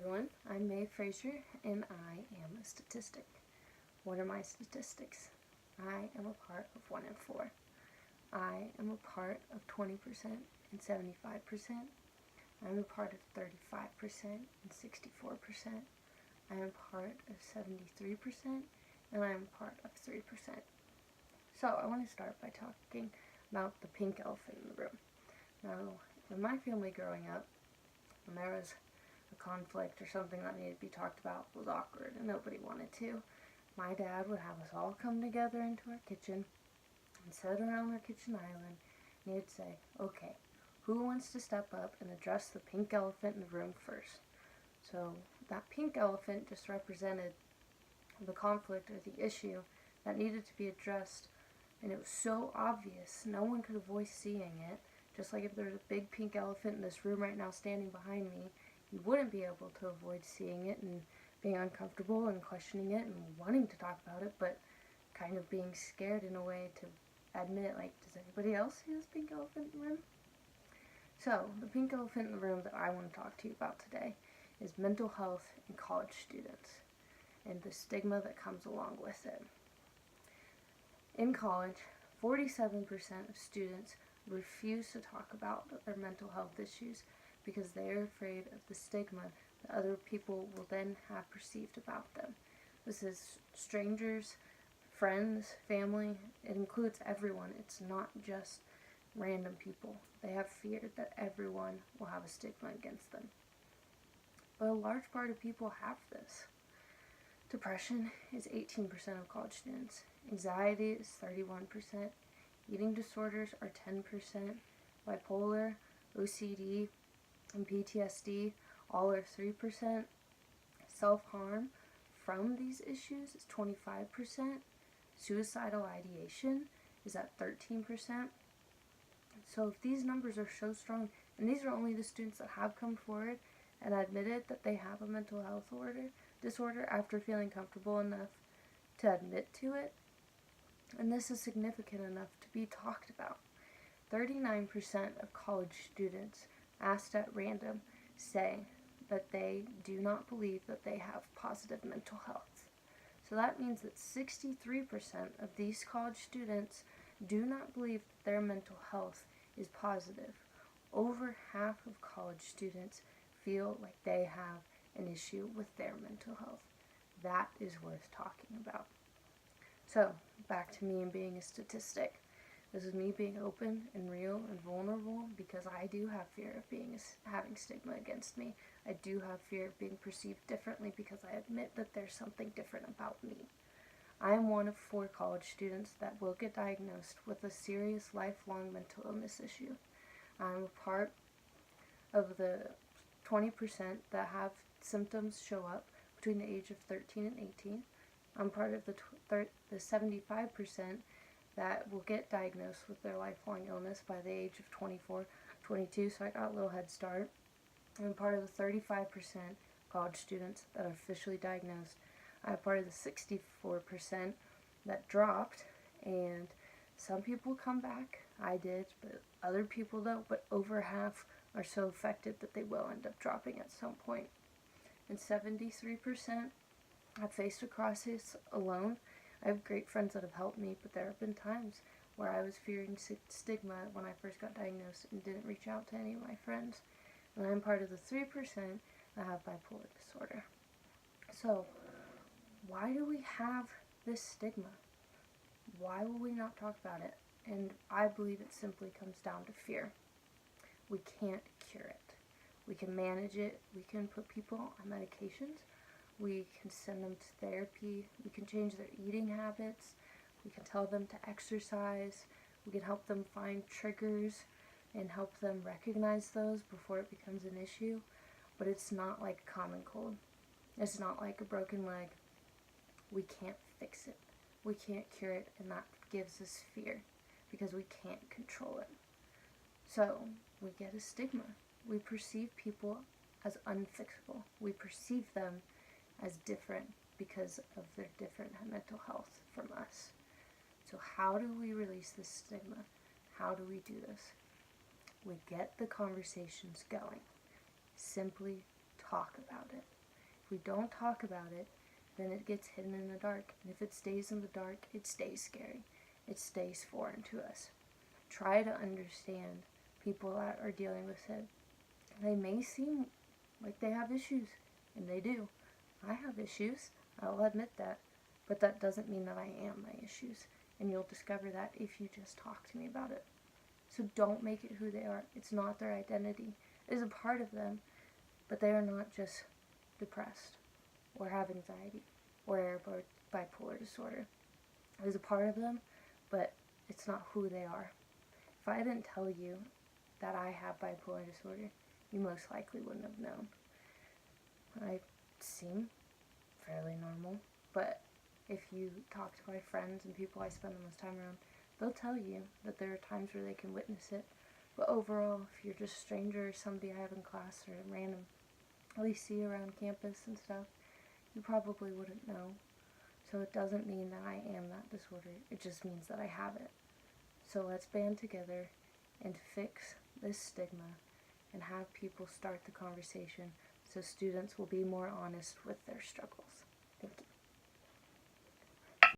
everyone, I'm Mae Fraser and I am a statistic. What are my statistics? I am a part of 1 in 4. I am a part of 20% and 75%. I'm a part of 35% and 64%. I am a part of 73% and I am a part of 3%. So I want to start by talking about the pink elephant in the room. Now, in my family growing up, when there was a conflict or something that needed to be talked about was awkward and nobody wanted to, my dad would have us all come together into our kitchen and sit around our kitchen island, and he'd say, okay, who wants to step up and address the pink elephant in the room first? So that pink elephant just represented the conflict or the issue that needed to be addressed, and it was so obvious, no one could avoid seeing it. Just like if there's a big pink elephant in this room right now standing behind me, you wouldn't be able to avoid seeing it and being uncomfortable and questioning it and wanting to talk about it, but kind of being scared in a way to admit, like, does anybody else see this pink elephant in the room? So, the pink elephant in the room that I want to talk to you about today is mental health in college students and the stigma that comes along with it. In college, 47% of students refuse to talk about their mental health issues because they are afraid of the stigma that other people will then have perceived about them. This is strangers, friends, family. It includes everyone. It's not just random people. They have fear that everyone will have a stigma against them. But a large part of people have this. Depression is 18% of college students. Anxiety is 31%. Eating disorders are 10%. Bipolar, OCD, and PTSD all are 3%. Self-harm from these issues is 25%. Suicidal ideation is at 13%. So if these numbers are so strong, and these are only the students that have come forward and admitted that they have a mental health disorder after feeling comfortable enough to admit to it, and this is significant enough to be talked about. 39% of college students asked at random say that they do not believe that they have positive mental health. So that means that 63% of these college students do not believe that their mental health is positive. Over half of college students feel like they have an issue with their mental health. That is worth talking about. So, back to me and being a statistic. This is me being open and real and vulnerable because I do have fear of having stigma against me. I do have fear of being perceived differently because I admit that there's something different about me. I am one of 4 college students that will get diagnosed with a serious lifelong mental illness issue. I'm a part of the 20% that have symptoms show up between the age of 13 and 18. I'm part of the 75% that will get diagnosed with their lifelong illness by the age of 24, 22, so I got a little head start. I'm part of the 35% college students that are officially diagnosed. I'm part of the 64% that dropped, and some people come back. I did, but other people don't, but over half are so affected that they will end up dropping at some point. And 73% I've faced a crisis alone. I have great friends that have helped me, but there have been times where I was fearing stigma when I first got diagnosed and didn't reach out to any of my friends. And I'm part of the 3% that have bipolar disorder. So, why do we have this stigma? Why will we not talk about it? And I believe it simply comes down to fear. We can't cure it. We can manage it. We can put people on medications. We can send them to therapy. We can change their eating habits. We can tell them to exercise. We can help them find triggers and help them recognize those before it becomes an issue. But it's not like a common cold. It's not like a broken leg. We can't fix it. We can't cure it, and that gives us fear because we can't control it. So, we get a stigma. We perceive people as unfixable. We perceive them as different because of their different mental health from us. So how do we release this stigma? How do we do this? We get the conversations going. Simply talk about it. we don't talk about it, then it gets hidden in the dark. And if it stays in the dark, it stays scary. It stays foreign to us. Try to understand people that are dealing with it. They may seem like they have issues, and they do. I have issues, I'll admit that, but that doesn't mean that I am my issues, and you'll discover that if you just talk to me about it. So don't make it who they are. It's not their identity. It is a part of them, but they are not just depressed, or have anxiety, or bipolar disorder. It is a part of them, but it's not who they are. If I didn't tell you that I have bipolar disorder, you most likely wouldn't have known. I seem fairly normal, but if you talk to my friends and people I spend the most time around, they'll tell you that there are times where they can witness it. But overall, if you're just a stranger or somebody I have in class or a random at least see around campus and stuff, you probably wouldn't know. So it doesn't mean that I am that disorder, it just means that I have it. So let's band together and fix this stigma and have people start the conversation so students will be more honest with their struggles. Thank you.